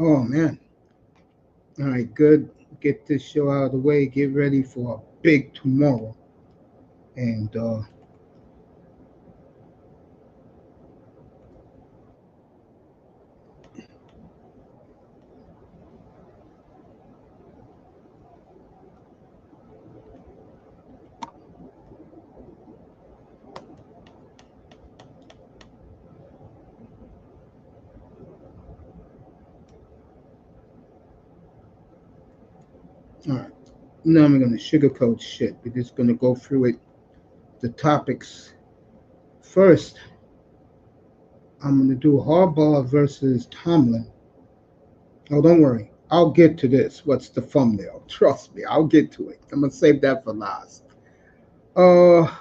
Oh man. All right, good. Get this show out of the way. Get ready for a big tomorrow. And all right, now I'm gonna sugarcoat shit. We're just gonna go through it. The topics first. I'm gonna do Harbaugh versus Tomlin. Oh, don't worry. I'll get to this. What's the thumbnail? Trust me, I'll get to it. I'm gonna save that for last. Uh,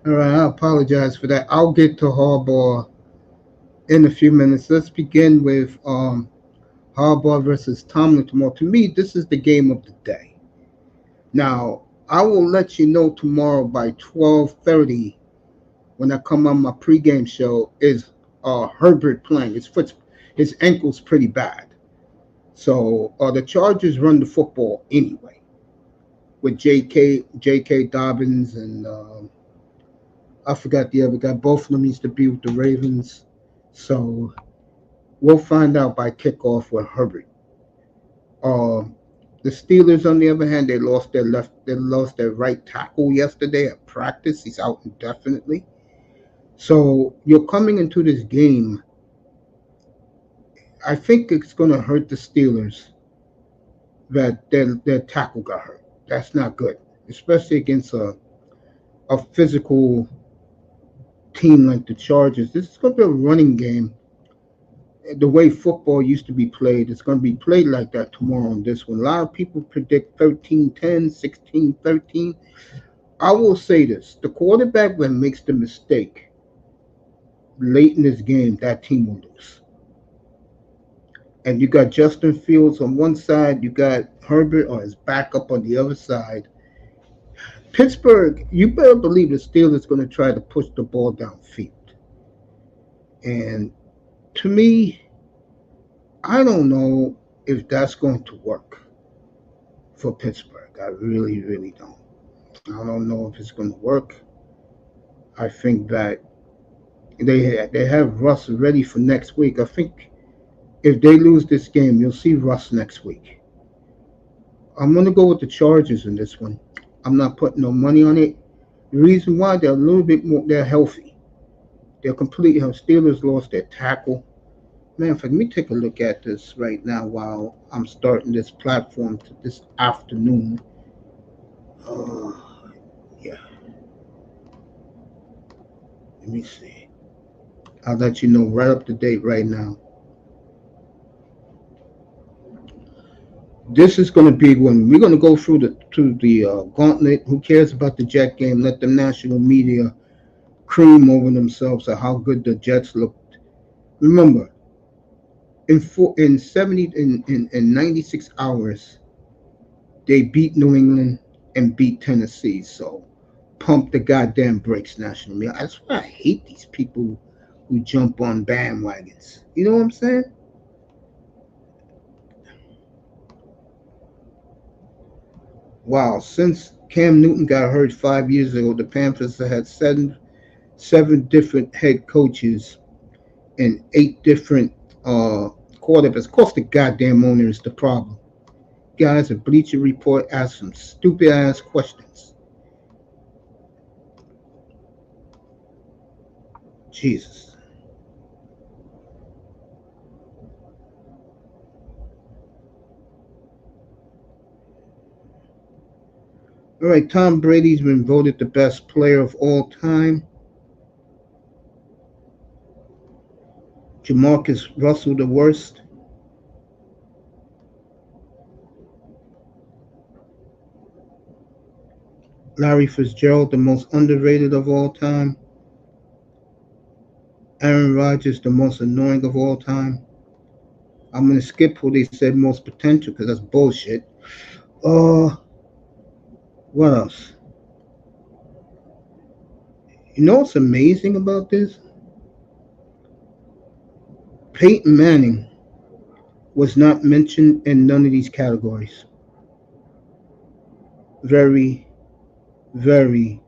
all right. I apologize for that. I'll get to Harbaugh in a few minutes. Let's begin with Harbaugh versus Tomlin tomorrow. To me, this is the game of the day. Now, I will let you know tomorrow by 12:30 when I come on my pregame show. Is Herbert playing? His ankle's pretty bad. So the Chargers run the football anyway with J.K. Dobbins and I forgot the other guy. Both of them used to be with the Ravens. So we'll find out by kickoff with Herbert. Um, the Steelers, on the other hand, they lost their right tackle yesterday at practice. He's out indefinitely. So you're coming into this game. I think it's going to hurt the Steelers that their tackle got hurt. That's not good, especially against a physical team like the Chargers. This is going to be a running game. The way football used to be played, it's going to be played like that tomorrow on this one. A lot of people predict 13-10, 16-13. I will say this: the quarterback that makes the mistake late in this game, that team will lose. And you got Justin Fields on one side, you got Herbert or his backup on the other side. Pittsburgh, you better believe the Steelers going to try to push the ball downfield. And to me, I don't know if that's going to work for Pittsburgh. I really, really don't. I don't know if it's going to work. I think that they have Russ ready for next week. I think if they lose this game, you'll see Russ next week. I'm going to go with the Chargers in this one. I'm not putting no money on it. The reason why they're a little bit more, they're healthy. They're completely healthy. Steelers lost their tackle. Man, let me take a look at this right now while I'm starting this platform this afternoon. Uh, yeah, let me see. I'll let you know right up to date right now. This is going to be when we're going to go through the gauntlet. Who cares about the Jet game? Let the national media cream over themselves at how good the Jets looked. Remember, in 70 in 96 hours, they beat New England and beat Tennessee. So pump the goddamn brakes, national media. That's why I hate these people who jump on bandwagons. You know what I'm saying? Wow, since Cam Newton got hurt 5 years ago, the Panthers have had seven different head coaches and eight different quarterbacks. Of course, the goddamn owner is the problem. Guys, a Bleacher Report asked some stupid ass questions. Jesus. All right, Tom Brady's been voted the best player of all time. Jamarcus Russell the worst. Larry Fitzgerald the most underrated of all time. Aaron Rodgers the most annoying of all time. I'm gonna skip who they said most potential because that's bullshit. Uh, what else? You know what's amazing about this? Peyton Manning was not mentioned in none of these categories. Very, very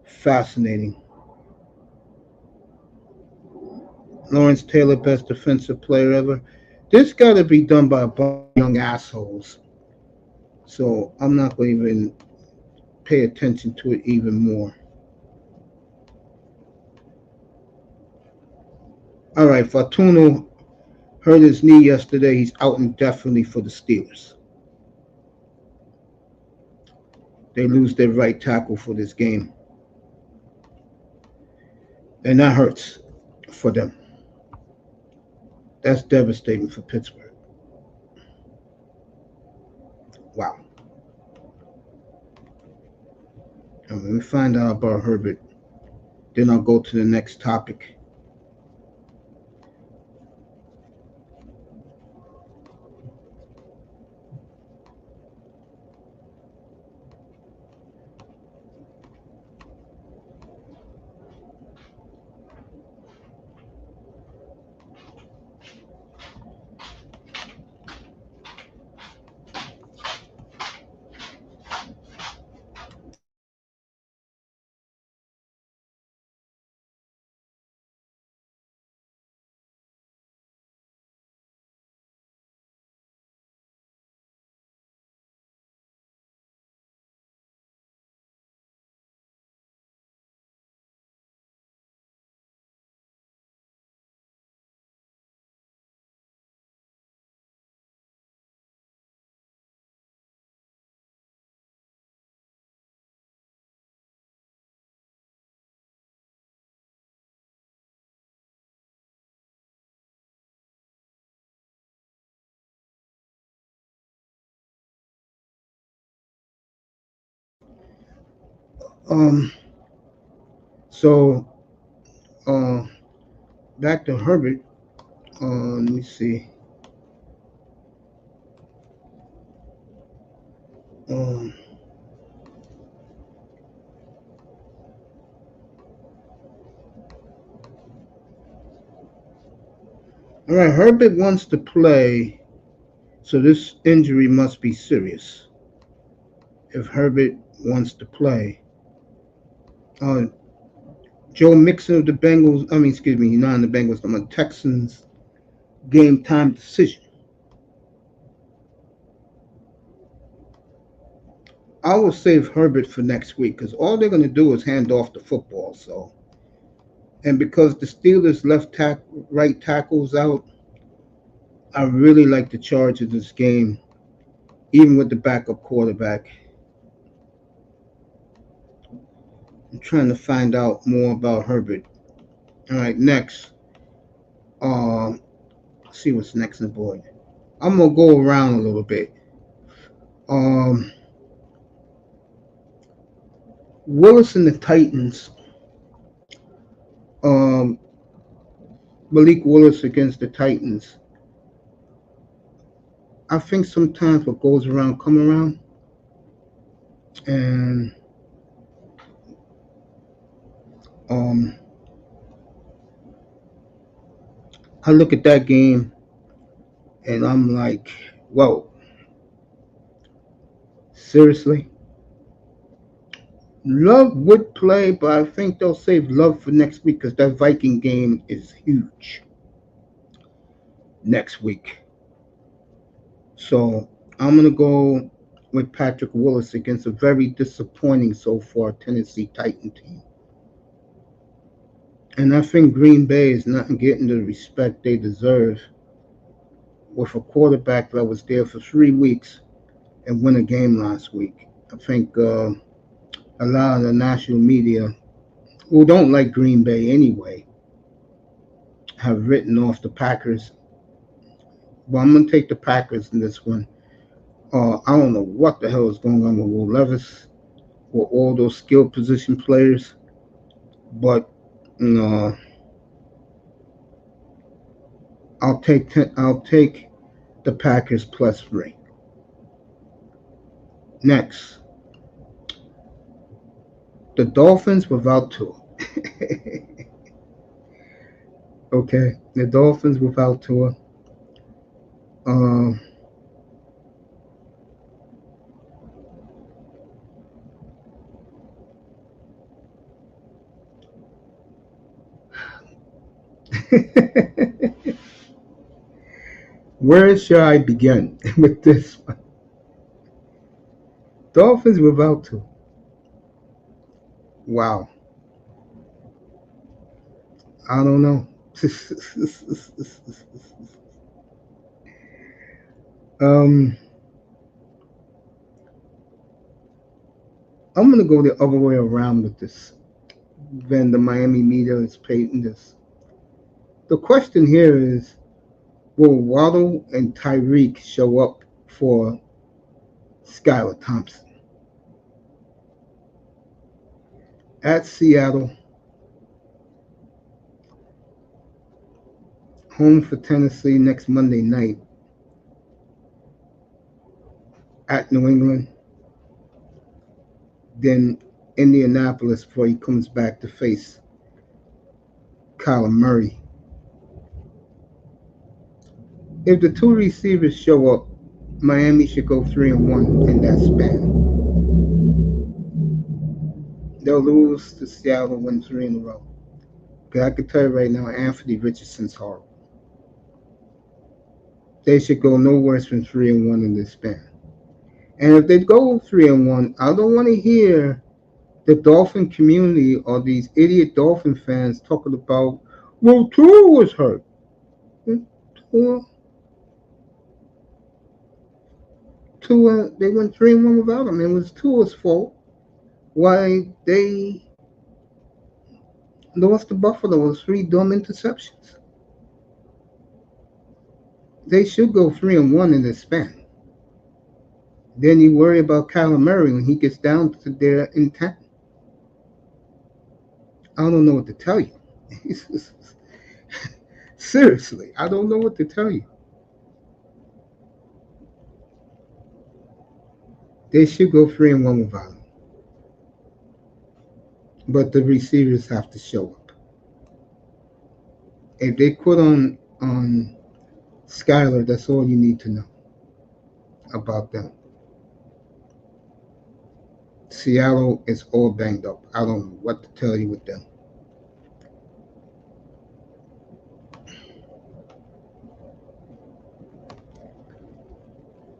fascinating. Lawrence Taylor, best defensive player ever. This got to be done by a bunch of young assholes. So I'm not going to even pay attention to it even more. All right, Fortuno hurt his knee yesterday. He's out indefinitely for the Steelers. They lose their right tackle for this game. And that hurts for them. That's devastating for Pittsburgh. Wow. And when we find out about Herbert, then I'll go to the next topic. Um, so uh, back to Herbert. Let me see. Um, all right, Herbert wants to play, so this injury must be serious. If Herbert wants to play, uh, Joe Mixon of the Bengals. I mean, excuse me, not on the Bengals. I'm on Texans. Game time decision. I will save Herbert for next week because all they're going to do is hand off the football. So, and because the Steelers right tackles out, I really like the charge of this game, even with the backup quarterback. I'm trying to find out more about Herbert. All right, next. Let's see what's next on the board. I'm gonna go around a little bit. Um, Willis and the Titans. Um, Malik Willis against the Titans. I think sometimes what goes around come around, and um, I look at that game and I'm like, whoa, seriously? Love would play, but I think they'll save Love for next week because that Viking game is huge next week. So I'm going to go with Patrick Willis against a very disappointing so far Tennessee Titan team. And I think Green Bay is not getting the respect they deserve with a quarterback that was there for 3 weeks and win a game last week. I think a lot of the national media, who don't like Green Bay anyway, have written off the Packers. Well, I'm going to take the Packers in this one. I don't know what the hell is going on with Will Levis or all those skill position players, but uh, I'll take the Packers +3. Next, the Dolphins without Tua. Okay, the Dolphins without Tua. Uh, where should I begin with this one? Dolphins without Tua. Wow. I don't know. um, I'm gonna go the other way around with this. Then the Miami media is painting this. The question here is, will Waddle and Tyreek show up for Skylar Thompson at Seattle, home for Tennessee next Monday night, at New England, then Indianapolis before he comes back to face Kyler Murray? If the two receivers show up, Miami should go 3-1 in that span. They'll lose to Seattle, win 3 in a row. Because I can tell you right now, Anthony Richardson's horrible. They should go no worse than 3-1 in this span. And if they go 3-1, I don't want to hear the Dolphin community or these idiot Dolphin fans talking about, well, Tua was hurt. Tua, they went 3-1 without him. It was Tua's fault why they lost to Buffalo with 3 dumb interceptions. They should go 3-1 in this span. Then you worry about Kyler Murray when he gets down to their intent. I don't know what to tell you. Seriously, I don't know what to tell you. They should go 3-1 without him. But the receivers have to show up. If they quit on Skyler, that's all you need to know about them. Seattle is all banged up. I don't know what to tell you with them.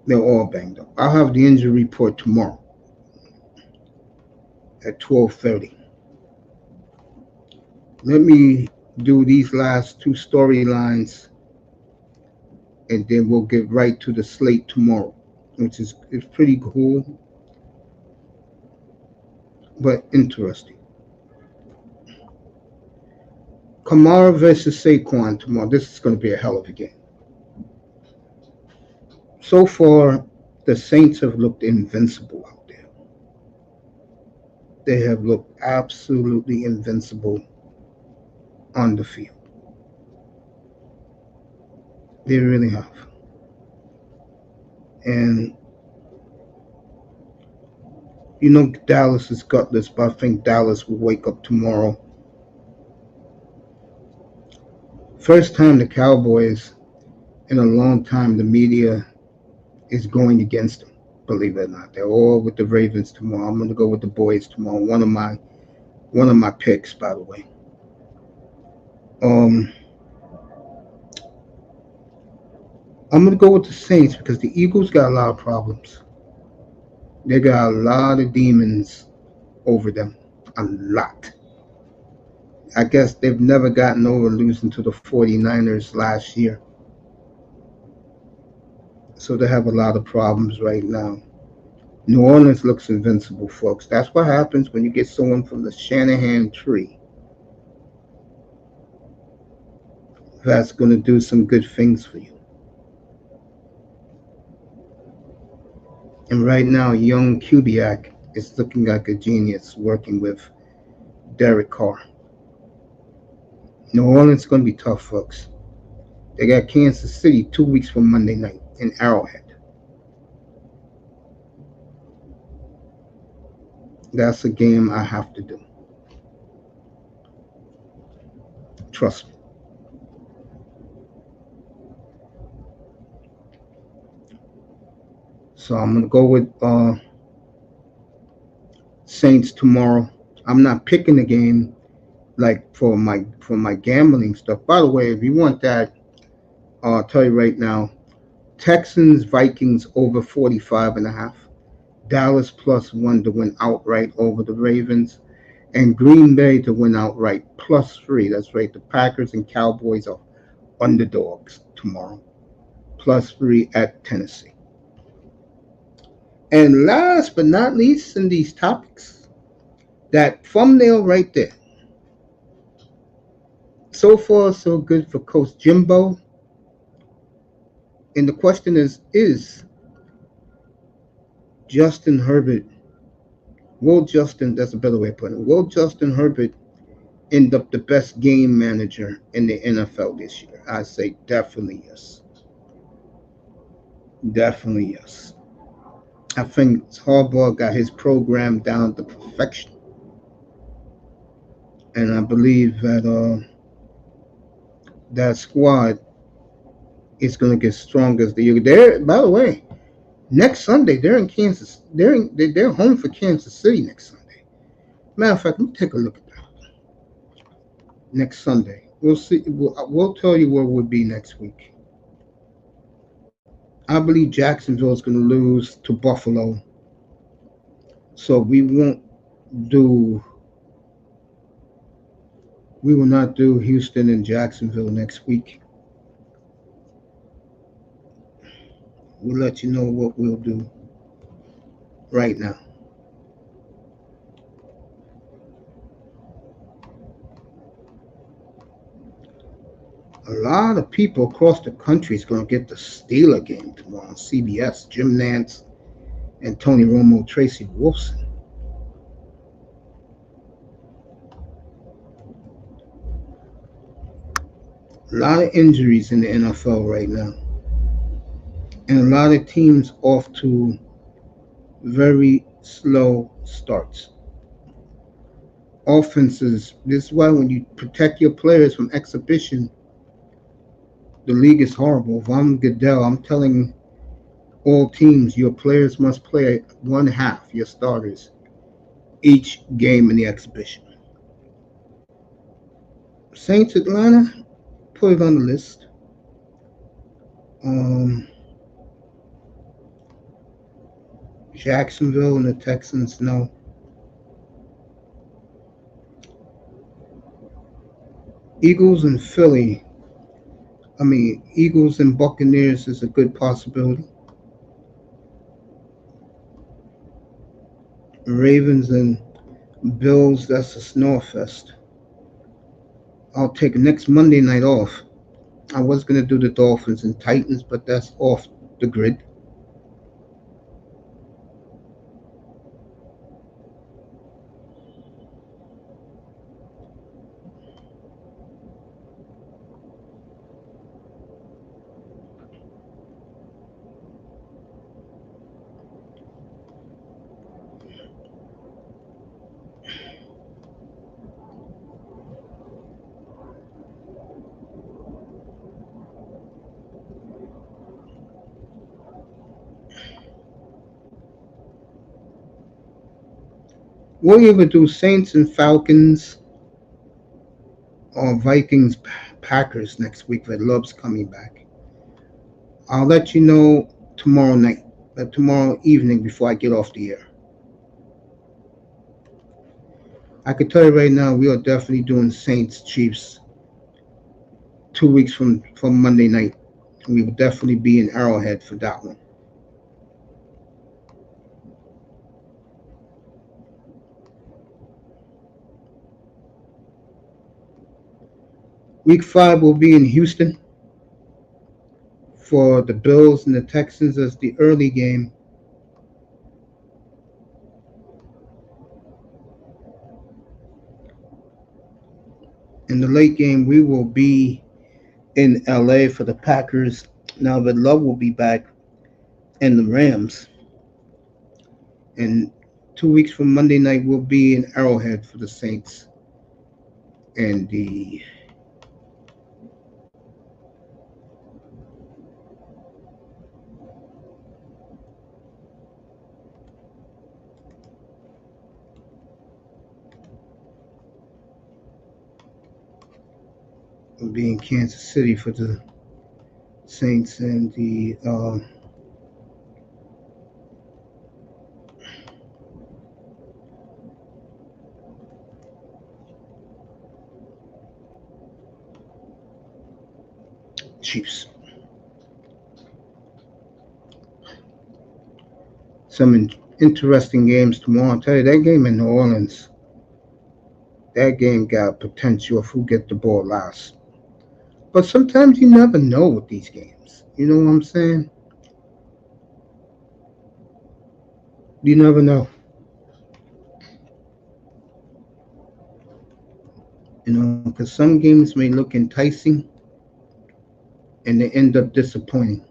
They're all banged up. I'll have the injury report tomorrow at 12:30. Let me do these last 2 storylines, and then we'll get right to the slate tomorrow, which is pretty cool, but interesting. Kamara versus Saqoun tomorrow. This is going to be a hell of a game. So far, The Saints have looked invincible out there. They have looked absolutely invincible on the field. They really have. And you know Dallas is gutless, but I think Dallas will wake up tomorrow. First time the Cowboys in a long time the media is going against them. Believe it or not, they're all with the Ravens tomorrow. I'm going to go with the boys tomorrow. One of my picks, by the way. I'm going to go with the Saints because the Eagles got a lot of problems. They got a lot of demons over them. A lot. I guess they've never gotten over losing to the 49ers last year. So they have a lot of problems right now. New Orleans looks invincible, folks. That's what happens when you get someone from the Shanahan tree that's going to do some good things for you. And right now, young Kubiak is looking like a genius working with Derek Carr. New Orleans is going to be tough, folks. They got Kansas City 2 weeks from Monday night in Arrowhead. That's a game I have to do. Trust me. So I'm going to go with Saints tomorrow. I'm not picking the game like for my gambling stuff. By the way, if you want that, I'll tell you right now, Texans Vikings over 45.5. Dallas +1 to win outright over the Ravens, and Green Bay to win outright +3. That's right. The Packers and Cowboys are underdogs tomorrow, +3 at Tennessee. And last but not least in these topics, that thumbnail right there. So far, so good for Coach Jimbo. And the question is Justin Herbert, that's a better way of putting it, will Justin Herbert end up the best game manager in the NFL this year? I say definitely yes. Definitely yes. I think Harbaugh got his program down to perfection. And I believe that that squad is going to get stronger as the year. By the way, next Sunday they're in Kansas. They're home for Kansas City next Sunday. Matter of fact, let me take a look at that. Next Sunday, we'll see. We'll tell you where we'll be next week. I believe Jacksonville is going to lose to Buffalo, so we will not do Houston and Jacksonville next week. We'll let you know what we'll do right now. A lot of people across the country is going to get the Steeler game tomorrow on CBS. Jim Nantz and Tony Romo, Tracy Wolfson. A lot of injuries in the NFL right now. And a lot of teams off to very slow starts. Offenses, this is why when you protect your players from exhibition, the league is horrible. If I'm Goodell, I'm telling all teams your players must play one half, your starters, each game in the exhibition. Saints Atlanta, put it on the list. Jacksonville and the Texans, no. Eagles and Philly. Eagles and Buccaneers is a good possibility. Ravens and Bills, that's a snore fest. I'll take next Monday night off. I was going to do the Dolphins and Titans, but that's off the grid. We'll either do Saints and Falcons or Vikings Packers next week with Love's coming back. I'll let you know tomorrow night, tomorrow evening before I get off the air. I can tell you right now, we are definitely doing Saints Chiefs 2 weeks from Monday night. We will definitely be in Arrowhead for that one. Week 5 will be in Houston for the Bills and the Texans as the early game. In the late game, we will be in LA for the Packers. Now that Love will be back and the Rams. And 2 weeks from Monday night, we'll be in Arrowhead for the Saints and the we'll be in Kansas City for the Saints and the Chiefs. Some interesting games tomorrow. I'll tell you, that game in New Orleans, that game got potential of who get the ball last. But sometimes you never know with these games. You know what I'm saying? You never know. Because some games may look enticing and they end up disappointing.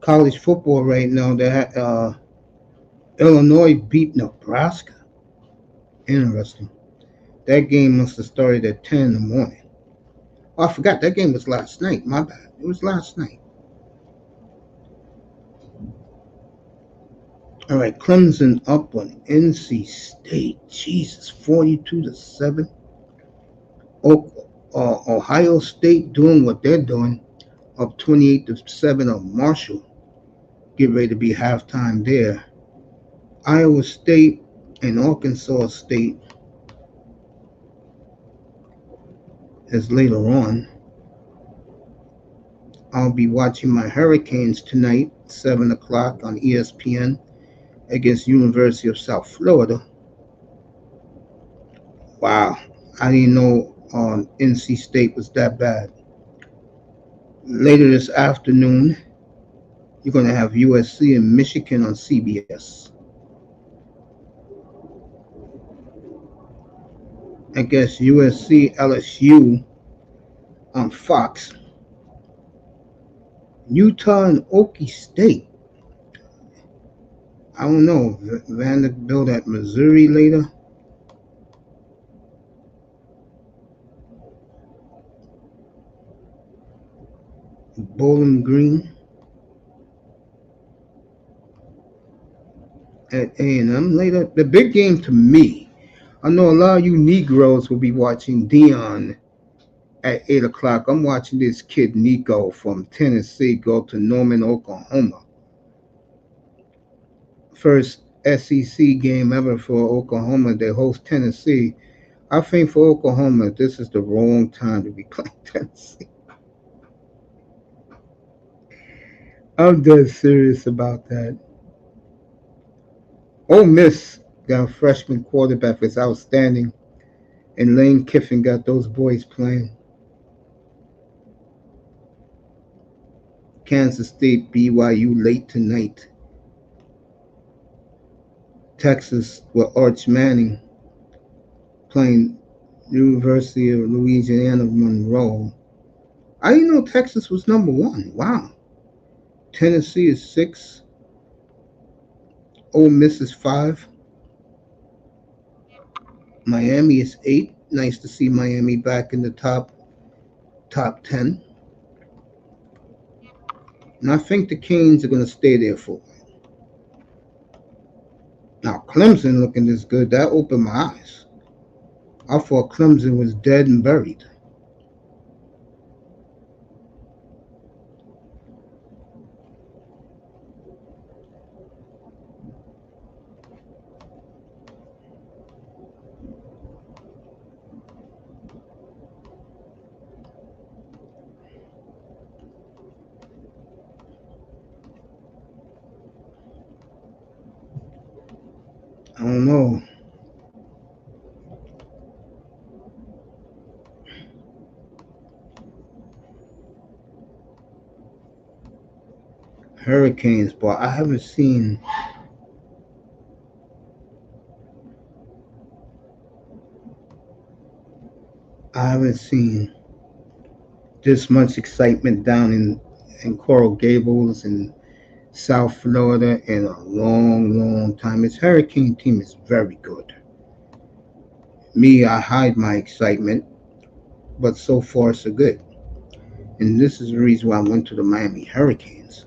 College football right now, that Illinois beat Nebraska. Interesting. That game must have started at 10 in the morning. Oh, I forgot that game was last night. My bad. It was last night. All right, Clemson up on NC State. Jesus, 42-7. Ohio State doing what they're doing, up 28-7 on Marshall. Get ready to be halftime there. Iowa State and Arkansas State is later on. I'll be watching my Hurricanes tonight, 7 o'clock on ESPN against University of South Florida. Wow, I didn't know NC State was that bad. Later this afternoon, you're going to have USC and Michigan on CBS. I guess USC LSU on Fox. Utah and Okie State. I don't know. Vanderbilt at Missouri later. Bowling Green at A&M later. The big game to me, I know a lot of you Negroes will be watching Dion at 8 o'clock. I'm watching this kid Nico from Tennessee go to Norman, Oklahoma. First SEC game ever for Oklahoma. They host Tennessee. I think for Oklahoma, this is the wrong time to be playing Tennessee. I'm dead serious about that. Ole Miss got a freshman quarterback that's outstanding, and Lane Kiffin got those boys playing. Kansas State, BYU late tonight. Texas with Arch Manning playing University of Louisiana Monroe. I didn't know Texas was number 1. Wow. Tennessee is 6. Ole Miss is 5. Miami is 8. Nice to see Miami back in the top 10. And I think the Canes are going to stay there for. Now Clemson looking this good. That opened my eyes. I thought Clemson was dead and buried. I don't know. Hurricanes, but I haven't seen this much excitement down in Coral Gables and South Florida in a long, long time. Its Hurricane team is very good. Me, I hide my excitement, but so far so good. And this is the reason why I went to the Miami Hurricanes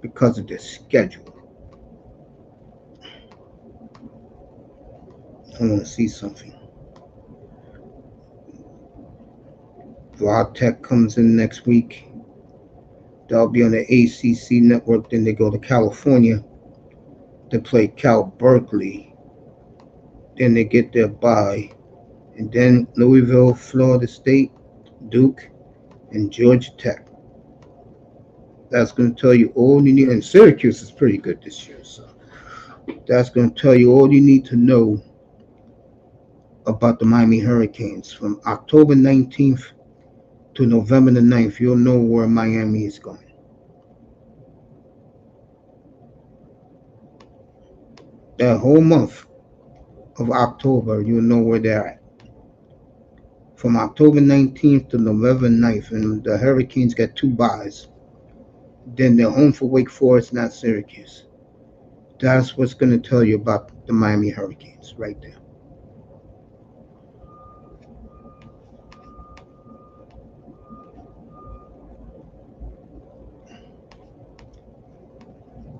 because of their schedule. I want to see something. Raw Tech comes in next week. They'll be on the ACC network. Then they go to California to play Cal Berkeley. Then they get their bye. And then Louisville, Florida State, Duke, and Georgia Tech. That's going to tell you all you need. And Syracuse is pretty good this year. So that's going to tell you all you need to know about the Miami Hurricanes. From October 19th to November the 9th, you'll know where Miami is going. That whole month of October, you'll know where they're at. From October 19th to November 9th, and the Hurricanes get two byes. Then they're home for Wake Forest, not Syracuse. That's what's going to tell you about the Miami Hurricanes right there.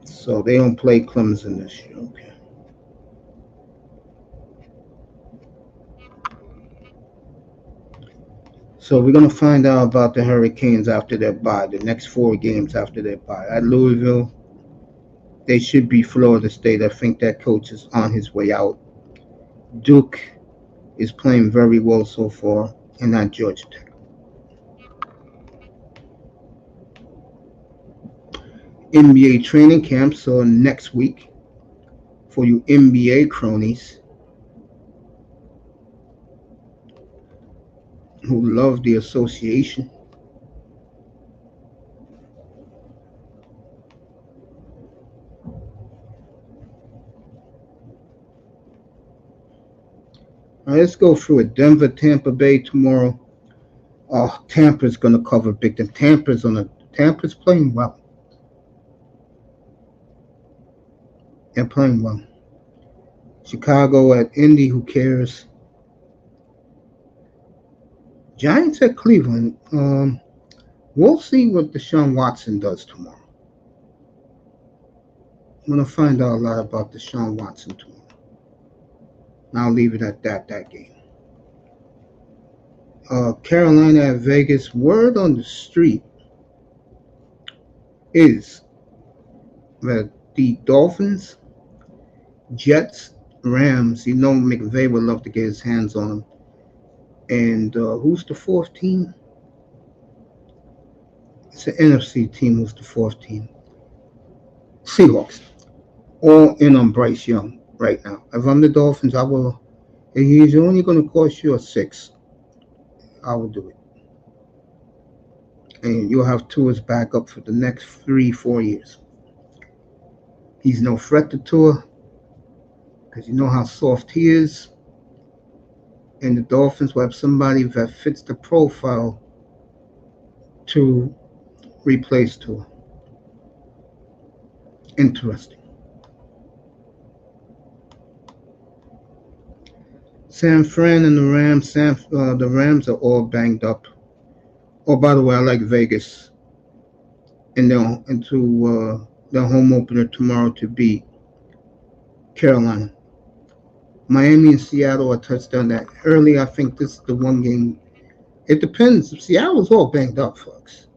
So they don't play Clemson this year. Okay. So we're going to find out about the Hurricanes after their bye, the next four games after their bye. At Louisville, they should be Florida State. I think that coach is on his way out. Duke is playing very well so far, and not Georgia Tech. NBA training camp, so next week for you NBA cronies who love the association. All right, let's go through it. Denver, Tampa Bay tomorrow. Tampa's going to cover big. Tampa's playing well. They're playing well. Chicago at Indy. Who cares? Giants at Cleveland. We'll see what Deshaun Watson does tomorrow. I'm going to find out a lot about Deshaun Watson tomorrow. And I'll leave it at that game. Carolina at Vegas. Word on the street is that the Dolphins, Jets, Rams. McVay would love to get his hands on them. And who's the fourth team? It's an NFC team. Who's the fourth team? Seahawks. All in on Bryce Young right now. If I'm the Dolphins, I will. If he's only going to cost you a six, I will do it. And you'll have Tua's backup for the next 3-4 years. He's no threat to Tua because you know how soft he is. And the Dolphins will have somebody that fits the profile to replace Tua. Interesting. San Fran and the Rams. The Rams are all banged up. Oh, by the way, I like Vegas their home opener tomorrow to beat Carolina. Miami and Seattle are touchdown that early. I think this is the one game. It depends. Seattle's all banged up, folks.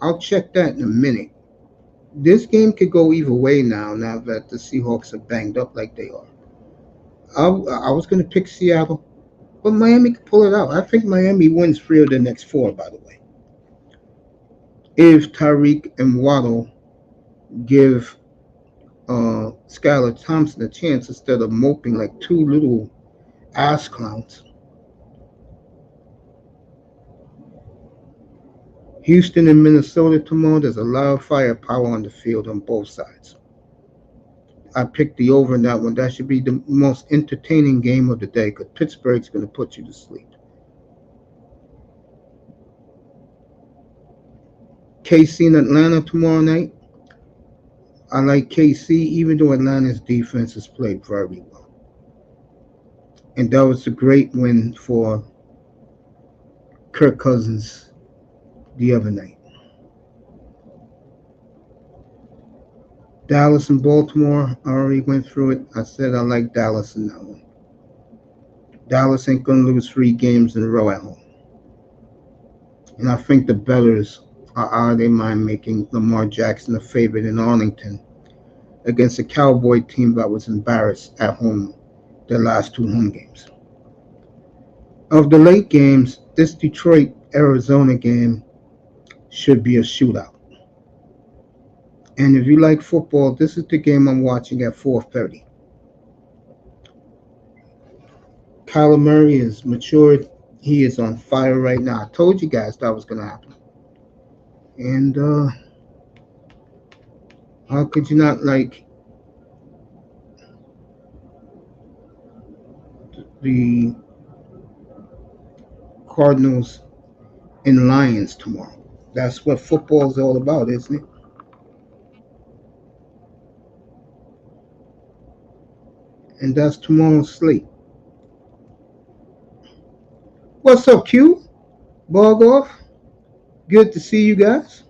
I'll check that in a minute. This game could go either way now that the Seahawks are banged up like they are. I was going to pick Seattle, but Miami could pull it out. I think Miami wins 3 of the next 4, by the way. If Tyreek and Waddle give Skylar Thompson a chance instead of moping like 2 little ass clowns. Houston and Minnesota tomorrow, there's a lot of firepower on the field on both sides. I picked the over in that one. That should be the most entertaining game of the day because Pittsburgh's going to put you to sleep. KC and Atlanta tomorrow night. I like KC even though Atlanta's defense has played very well. And that was a great win for Kirk Cousins the other night. Dallas and Baltimore, I already went through it. I said I like Dallas in that one. Dallas ain't going to lose 3 games in a row at home. And I think the bettors are out of their mind making Lamar Jackson a favorite in Arlington against a Cowboy team that was embarrassed at home their last 2 home games. Of the late games, this Detroit-Arizona game should be a shootout. And if you like football, this is the game I'm watching at 4:30. Kyler Murray is matured. He is on fire right now. I told you guys that was going to happen. And how could you not like the Cardinals and Lions tomorrow? That's what football is all about, isn't it? And that's tomorrow's slate. What's up, Q? Bog off. Good to see you guys.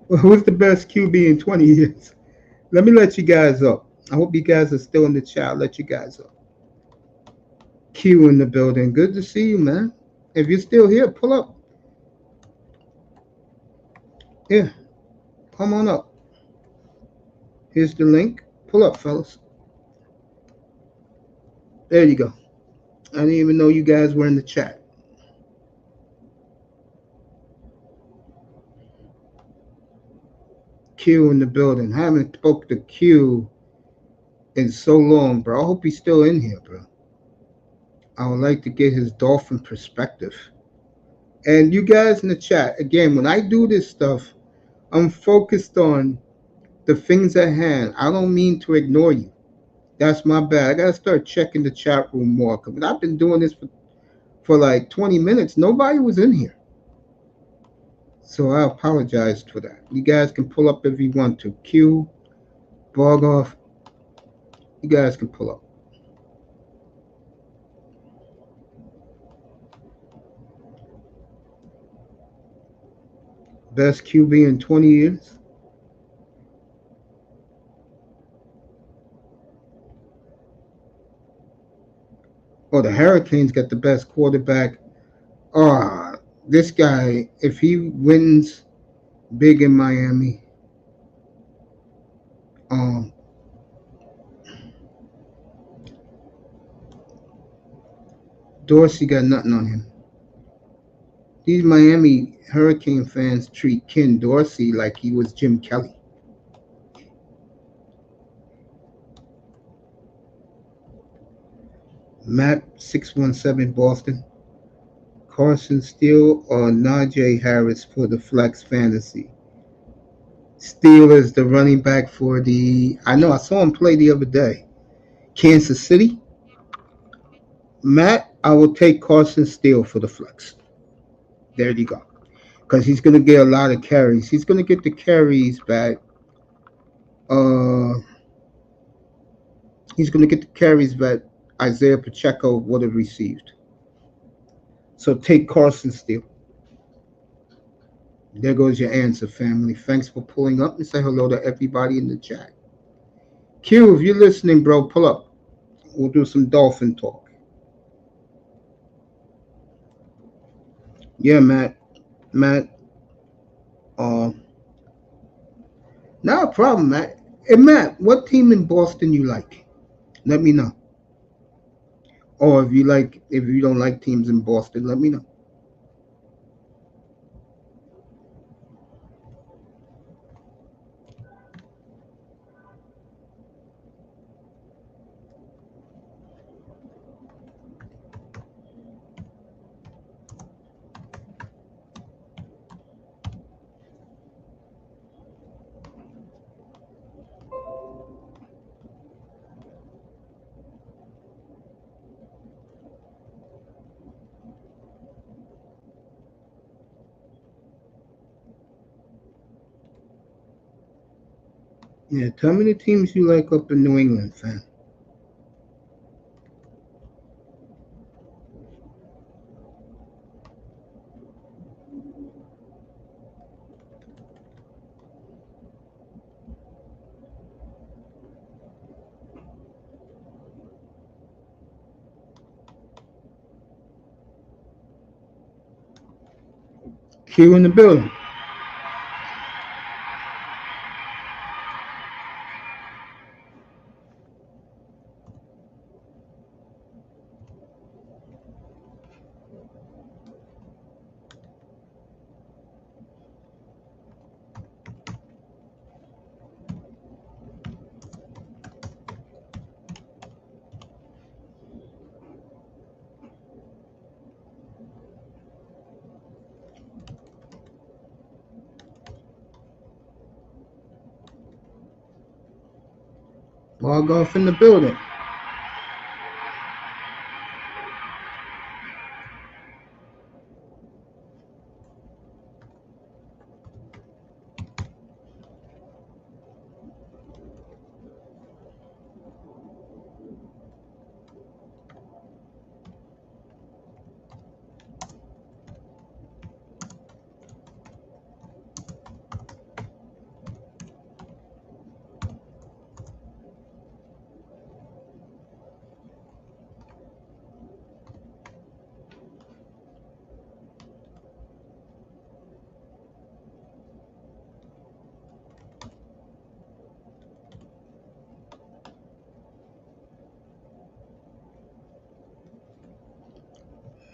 Who's the best QB in 20 years? Let me let you guys up. I hope you guys are still in the chat. I'll let you guys up. Q in the building. Good to see you, man. If you're still here, pull up. Yeah. Come on up. Here's the link. Pull up, fellas. There you go. I didn't even know you guys were in the chat. Q in the building. I haven't spoke to Q in so long, bro. I hope he's still in here, bro. I would like to get his Dolphin perspective. And you guys in the chat, again, when I do this stuff, I'm focused on the things at hand. I don't mean to ignore you. That's my bad. I got to start checking the chat room more. Because I've been doing this for like 20 minutes. Nobody was in here. So I apologize for that. You guys can pull up if you want to. Q, Bog off. You guys can pull up. Best QB in 20 years. Oh, the Hurricanes got the best quarterback. This guy, if he wins big in Miami, Dorsey got nothing on him. These Miami Hurricane fans treat Ken Dorsey like he was Jim Kelly. Matt 617 Boston. Carson Steele or Najee Harris for the flex fantasy. Steele is the running back for I saw him play the other day. Kansas City. Matt, I will take Carson Steele for the flex. There you go. Because he's going to get a lot of carries. He's going to get the carries back Uh, he's going to get the carries that Isaiah Pacheco would have received. So take Carson Steele. There goes your answer, family. Thanks for pulling up and say hello to everybody in the chat. Q, if you're listening, bro, pull up. We'll do some Dolphin talk. Yeah, Matt. Matt, uh, not a problem, Matt. Hey, Matt, what team in Boston you like? Let me know. Or if you don't like teams in Boston, let me know. Yeah, tell me the teams you like up in New England, fam. Q in the building. Ball golf in the building.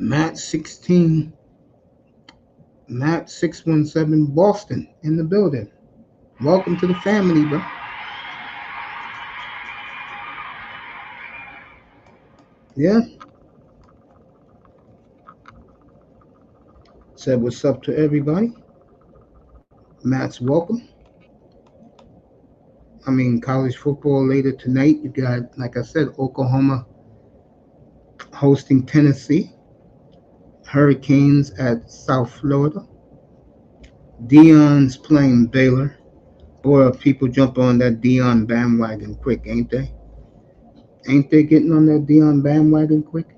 Matt 16. Matt 617 Boston in the building. Welcome to the family, bro. Yeah. Said what's up to everybody. Matt's welcome. I mean, college football later tonight. You got, like I said, Oklahoma hosting Tennessee. Hurricanes at South Florida. Dion's playing Baylor. Boy, people jump on that Dion bandwagon quick, ain't they? Ain't they getting on that Dion bandwagon quick?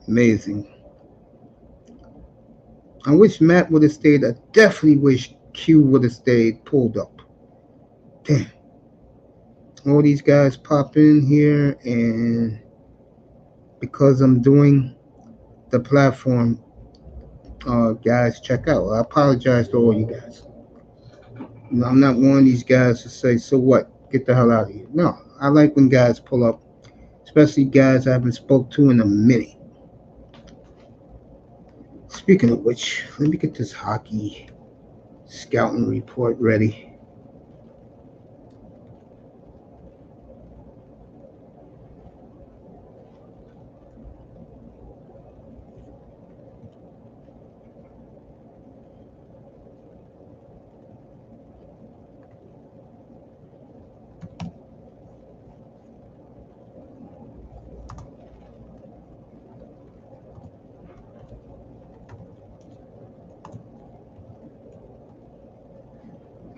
Amazing. I wish Matt would have stayed. I definitely wish Q would have stayed pulled up. Damn. All these guys pop in here, and because I'm doing the platform, guys, check out. I apologize to all you guys. You know, I'm not one of these guys to say, so what? Get the hell out of here. No, I like when guys pull up, especially guys I haven't spoke to in a minute. Speaking of which, let me get this hockey scouting report ready.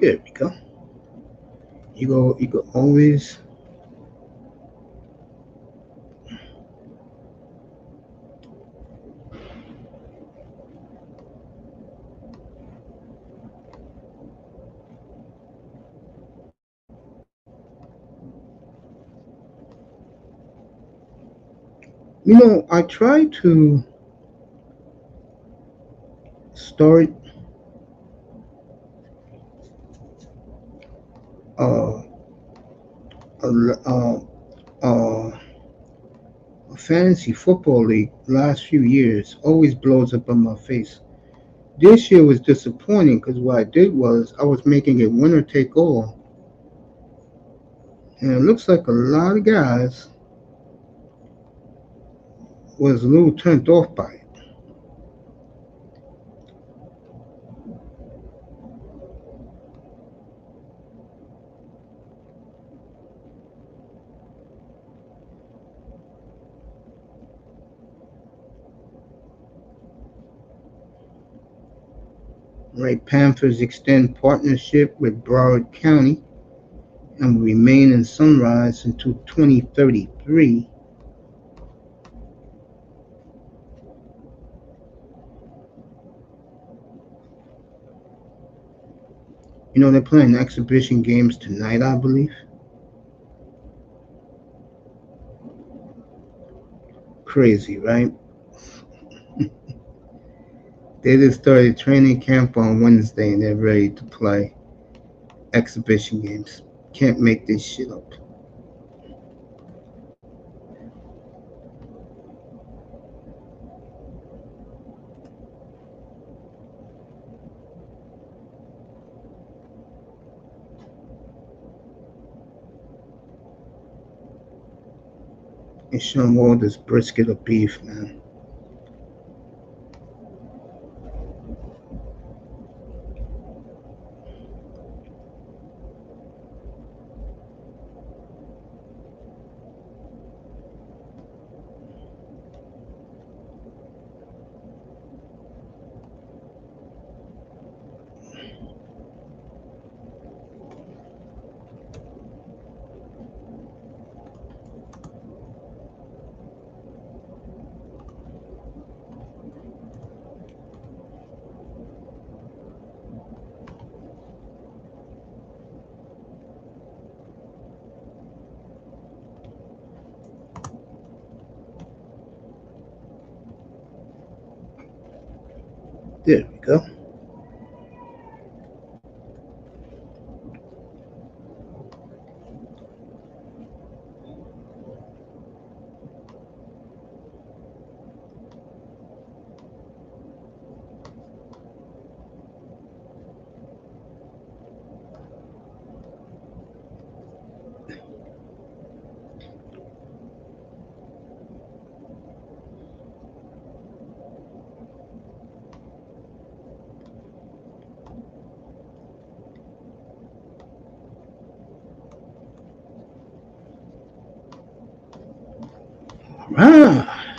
There we go. You go always. I try to start uh, a, uh, a fantasy football league last few years. Always blows up in my face. This year was disappointing because what I did was I was making it winner take all, and it looks like a lot of guys was a little turned off by it. Right, Panthers extend partnership with Broward County and will remain in Sunrise until 2033. They're playing exhibition games tonight, I believe. Crazy, right? They just started training camp on Wednesday and they're ready to play exhibition games. Can't make this shit up. And Sean Wall this brisket of beef, man. There we go. Ah,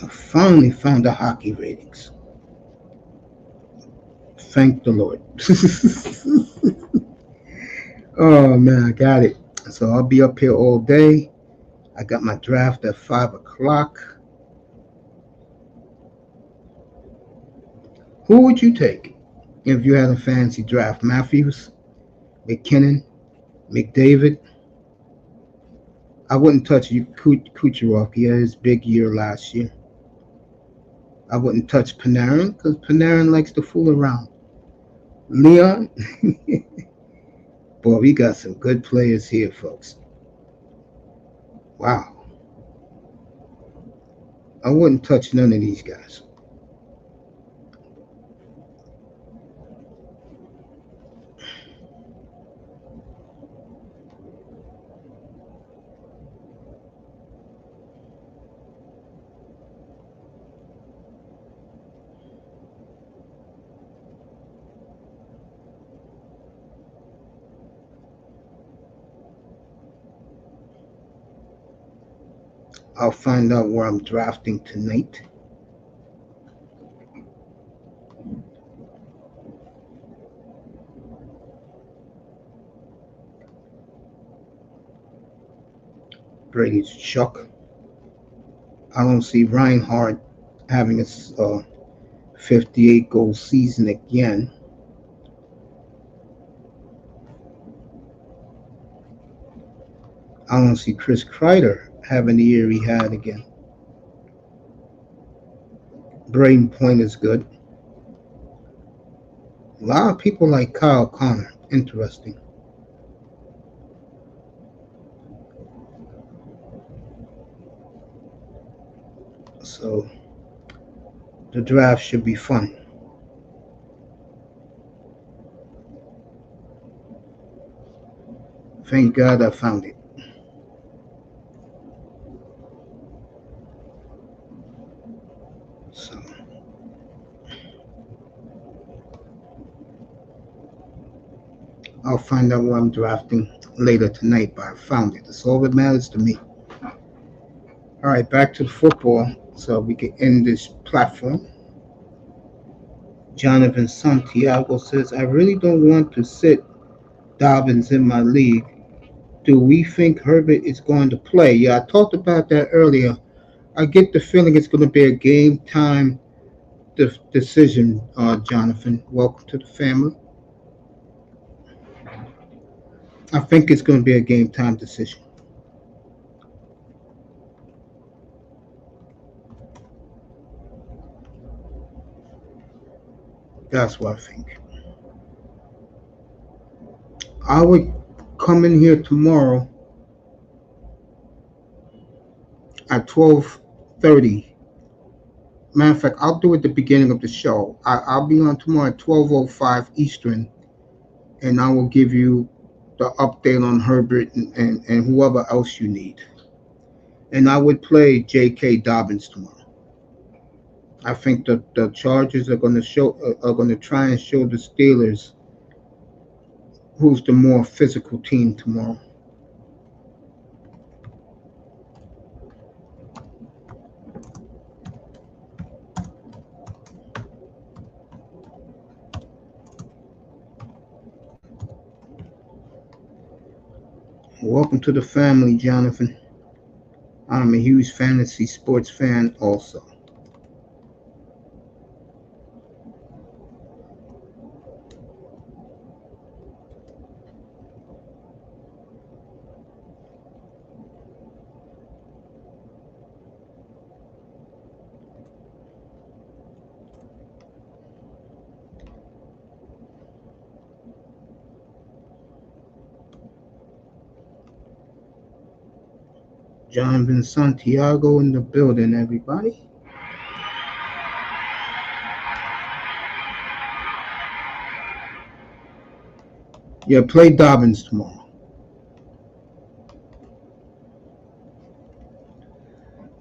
I finally found the hockey ratings. Thank the Lord. Oh man, I got it. So I'll be up here all day. I got my draft at 5 o'clock. Who would you take if you had a fancy draft? Matthews, McKinnon, McDavid. I wouldn't touch you, Kucherov. He had his big year last year. I wouldn't touch Panarin because Panarin likes to fool around. Leon, boy, we got some good players here, folks. Wow. I wouldn't touch none of these guys. I'll find out where I'm drafting tonight. Brady's Chuck. I don't see Reinhardt having a 58 goal season again. I don't see Chris Kreider having the year he had again. Braden Point is good. A lot of people like Kyle Connor. Interesting. So the draft should be fun. Thank God I found it. So I'll find out what I'm drafting later tonight, but I found it. That's all that matters to me. All right, back to the football so we can end this platform. Jonathan Santiago says, I really don't want to sit Dobbins in my league. Do we think Herbert is going to play? Yeah, I talked about that earlier. I get the feeling it's going to be a game time decision, Jonathan. Welcome to the family. I think it's going to be a game time decision. That's what I think. I would come in here tomorrow at 12:30. Matter of fact, I'll do it at the beginning of the show. I'll be on tomorrow at 12:05 Eastern, and I will give you the update on Herbert and whoever else you need. And I would play J.K. Dobbins tomorrow. I think the Chargers are going to try and show the Steelers who's the more physical team tomorrow. Welcome to the family, Jonathan. I'm a huge fantasy sports fan also. Jonathan Santiago in the building, everybody. Yeah, play Dobbins tomorrow.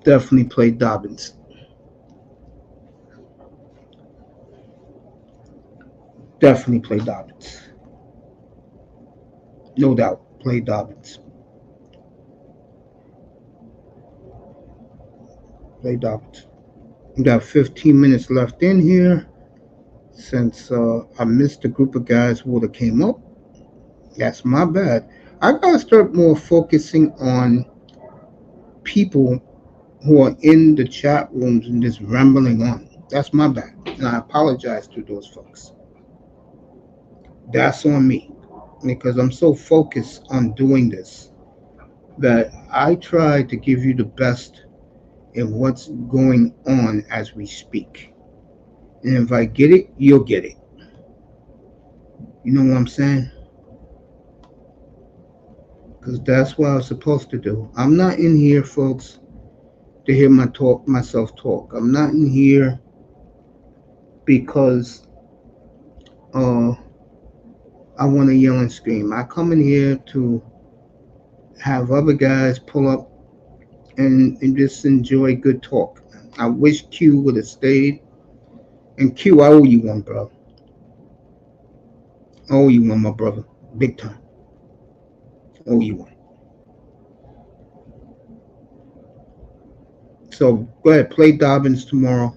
Definitely play Dobbins. Definitely play Dobbins. No doubt, play Dobbins. Play Dobbins. We got 15 minutes left in here. Since I missed a group of guys who would have came up, that's my bad. I gotta start more focusing on people who are in the chat rooms and just rambling on. That's my bad, and I apologize to those folks. That's on me because I'm so focused on doing this that I try to give you the best in what's going on as we speak. And if I get it, you'll get it. You know what I'm saying? Because that's what I was supposed to do. I'm not in here, folks, to hear myself talk. I'm not in here because I want to yell and scream. I come in here to have other guys pull up and just enjoy good talk. I wish Q would have stayed. And Q, I owe you one, bro. I owe you one, my brother. Big time. I owe you one. So go ahead, play Dobbins tomorrow.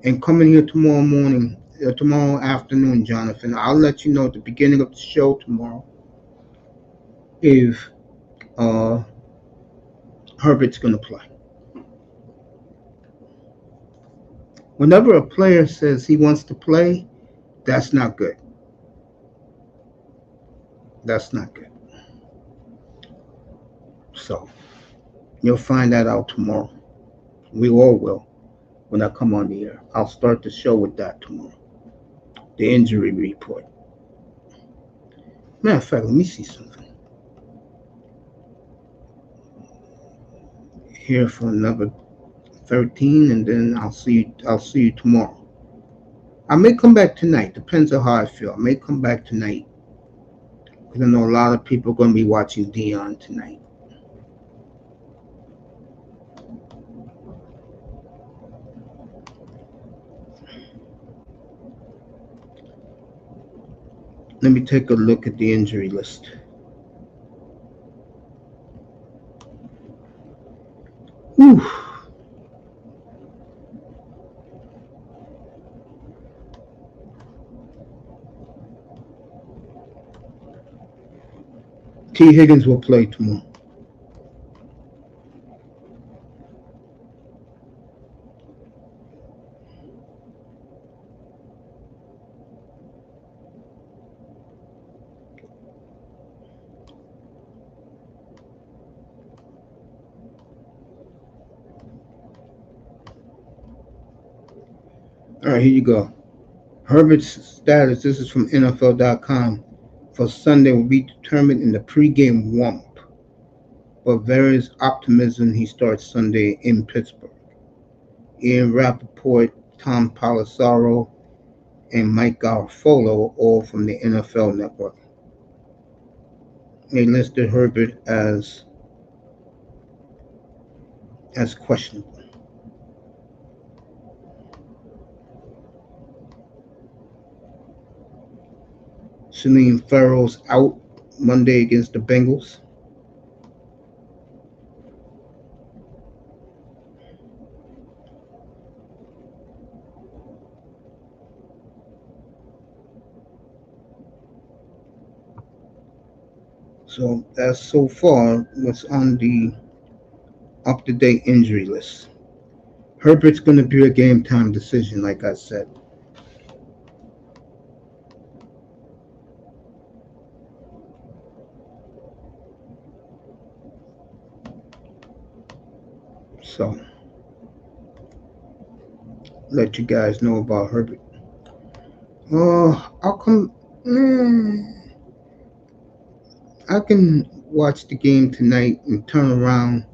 And come in here tomorrow morning, tomorrow afternoon, Jonathan. I'll let you know at the beginning of the show tomorrow if Herbert's going to play. Whenever a player says he wants to play, that's not good. That's not good. So you'll find that out tomorrow. We all will when I come on the air. I'll start the show with that tomorrow. The injury report. Matter of fact, let me see something. Here for another 13, and then I'll see you tomorrow. I may come back tonight. Depends on how I feel. I may come back tonight because I know a lot of people are going to be watching Dion tonight. Let me take a look at the injury list. Whew. T. Higgins will play tomorrow. All right, here you go. Herbert's status, this is from NFL.com, for Sunday will be determined in the pregame warm-up, but there is optimism he starts Sunday in Pittsburgh. Ian Rappaport, Tom Pelissero, and Mike Garafolo, all from the NFL Network. They listed Herbert as questionable. Shalene Farrell's out Monday against the Bengals. So that's so far what's on the up-to-date injury list. Herbert's going to be a game-time decision, like I said. So, let you guys know about Herbert. I'll come. I can watch the game tonight and turn around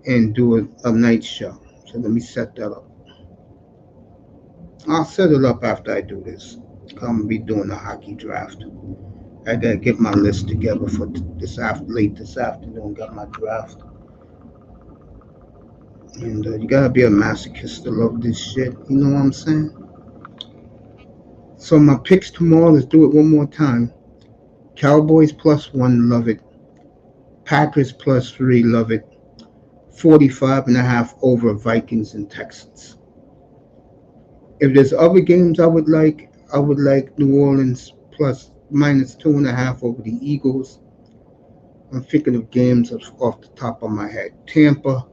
and do a night show. So let me set that up. I'll set it up after I do this. I'm gonna be doing a hockey draft. I gotta get my list together for late this afternoon. Got my draft. And you gotta be a masochist to love this shit. You know what I'm saying? So my picks tomorrow, let's do it one more time. Cowboys +1, love it. Packers +3, love it. 45.5 over Vikings and Texans. If there's other games I would like New Orleans -2.5 over the Eagles. I'm thinking of games off the top of my head. Tampa.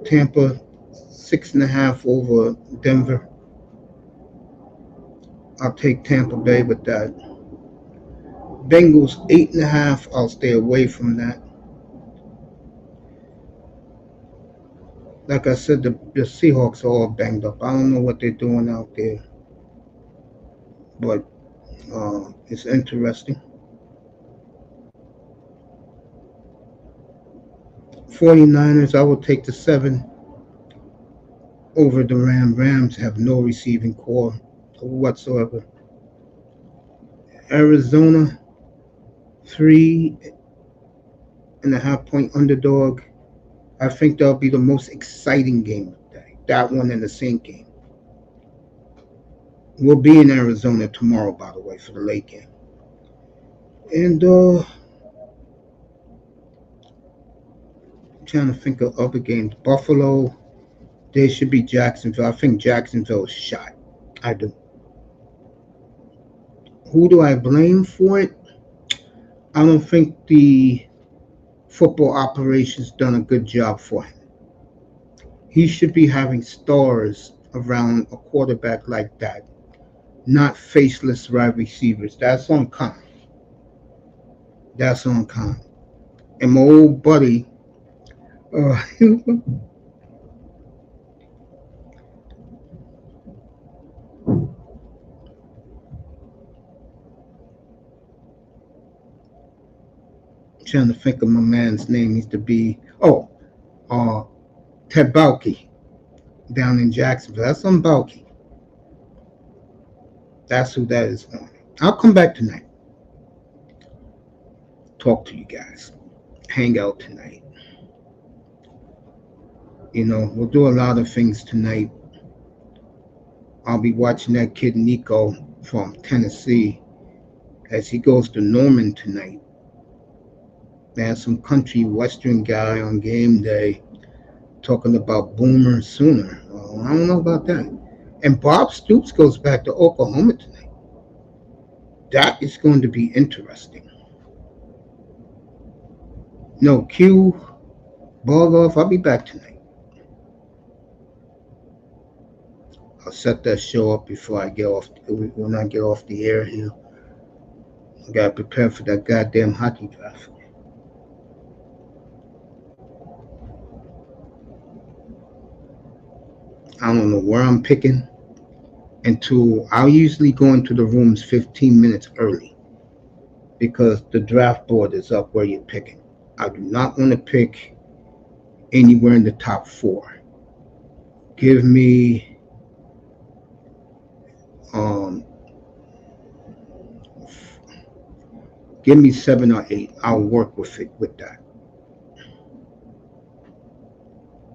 Tampa 6.5 over Denver. I'll take Tampa Bay with that. Bengals 8.5. I'll stay away from that. Like I said, the Seahawks are all banged up. I don't know what they're doing out there, but it's interesting. 49ers, I will take the 7 over the Rams. Rams have no receiving core whatsoever. Arizona, 3.5 point underdog. I think that'll be the most exciting game of the day. That one and the Saint game. We'll be in Arizona tomorrow, by the way, for the late game. And I'm trying to think of other games. Buffalo, they should be Jacksonville. I think Jacksonville is shot. I do. Who do I blame for it? I don't think the football operations done a good job for him. He should be having stars around a quarterback like that, not faceless wide receivers. That's on Khan. That's on Khan. And my old buddy, I'm trying to think of my man's name. He used to be uh, Ted Balky down in Jacksonville. That's on Balky. That's who that is on. I'll come back tonight. Talk to you guys. Hang out tonight. We'll do a lot of things tonight. I'll be watching that kid Nico from Tennessee as he goes to Norman tonight. There's some country western guy on game day talking about Boomer Sooner. I don't know about that. And Bob Stoops goes back to Oklahoma tonight. That is going to be interesting. No, Q, ball off. I'll be back tonight. I'll set that show up before I get off. When I get off the air here, I gotta prepare for that goddamn hockey draft. I don't know where I'm picking until I'll usually go into the rooms 15 minutes early because the draft board is up where you're picking. I do not want to pick anywhere in the top 4. Give me give me 7 or 8. I'll work with that.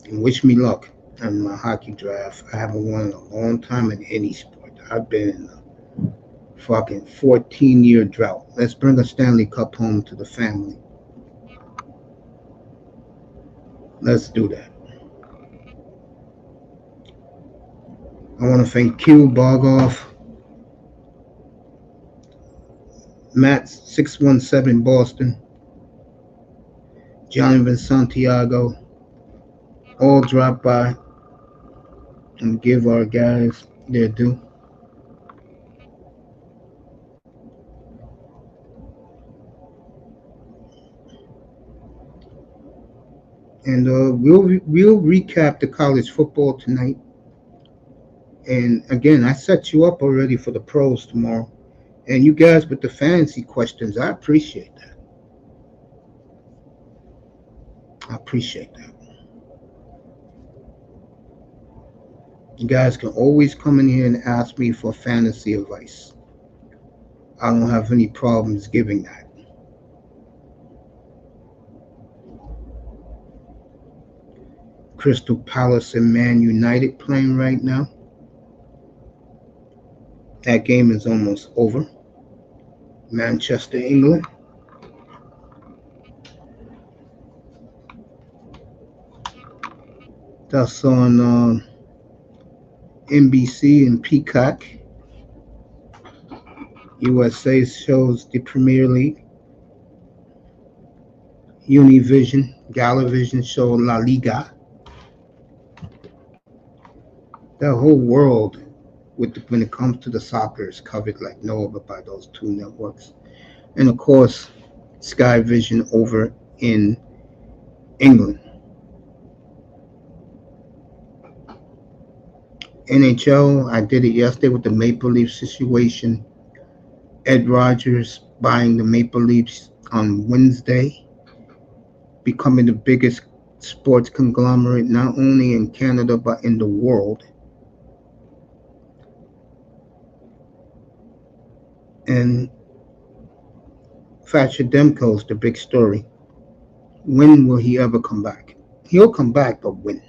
And wish me luck on my hockey draft. I haven't won in a long time in any sport. I've been in a fucking 14-year drought. Let's bring a Stanley Cup home to the family. Let's do that. I want to thank Q, Bargoff, Matt 617 Boston, Jonathan Santiago, all drop by and give our guys their due. And we'll recap the college football tonight. And again, I set you up already for the pros tomorrow. And you guys with the fantasy questions, I appreciate that. I appreciate that. You guys can always come in here and ask me for fantasy advice. I don't have any problems giving that. Crystal Palace and Man United playing right now. That game is almost over. Manchester, England. That's on NBC and Peacock. USA shows the Premier League. Univision, Galavision show La Liga. The whole world, when it comes to the soccer, is covered like no other by those 2 networks. And of course, Sky Vision over in England. NHL, I did it yesterday with the Maple Leaf situation. Ed Rogers buying the Maple Leafs on Wednesday, becoming the biggest sports conglomerate not only in Canada but in the world. And Thatcher Demko is the big story. When will he ever come back? He'll come back, but when?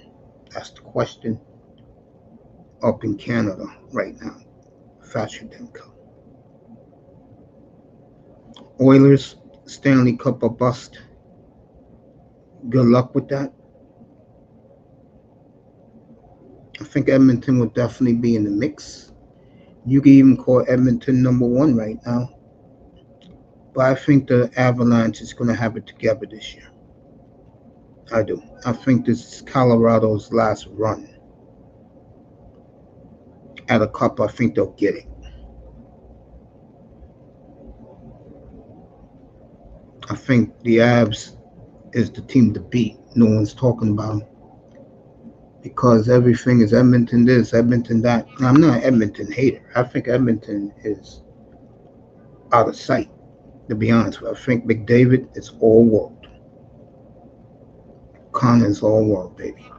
That's the question up in Canada right now. Thatcher Demko. Oilers, Stanley Cup or bust. Good luck with that. I think Edmonton will definitely be in the mix. You can even call Edmonton number one right now. But I think the Avalanche is going to have it together this year. I do. I think this is Colorado's last run at a cup. I think they'll get it. I think the Avs is the team to beat. No one's talking about them because everything is Edmonton this, Edmonton that. Now, I'm not an Edmonton hater. I think Edmonton is out of sight, to be honest with you. I think McDavid is all world. Connor is all world, baby.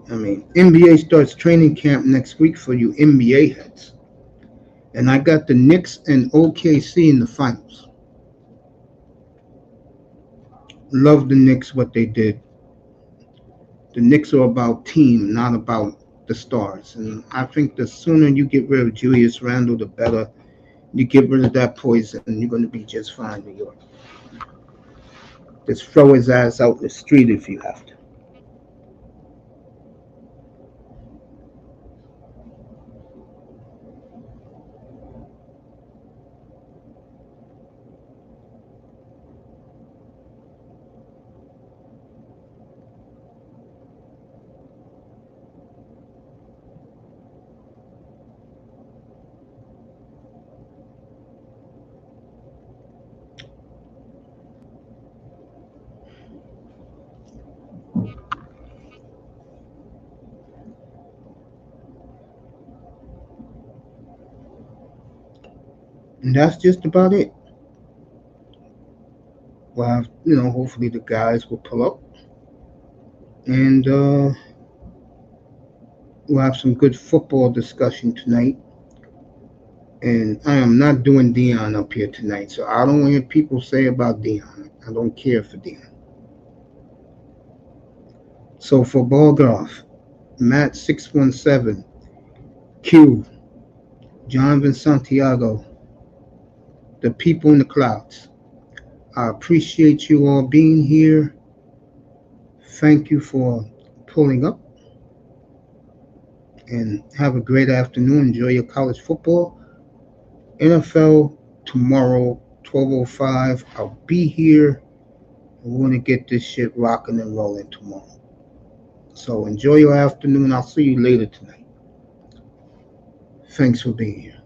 I mean, NBA starts training camp next week for you NBA heads. And I got the Knicks and OKC in the finals. Love the Knicks, what they did. The Knicks are about team, not about the stars. And I think the sooner you get rid of Julius Randle, the better. You get rid of that poison, you're going to be just fine, New York. Just throw his ass out in the street if you have to. And that's just about it. Well, hopefully the guys will pull up. And we'll have some good football discussion tonight. And I am not doing Dion up here tonight, so I don't hear people say about Dion. I don't care for Dion. So for ball golf, Matt 617, Q, Jonathan Santiago, the people in the clouds. I appreciate you all being here. Thank you for pulling up. And have a great afternoon. Enjoy your college football. NFL tomorrow, 12:05. I'll be here. We're going to get this shit rocking and rolling tomorrow. So enjoy your afternoon. I'll see you later tonight. Thanks for being here.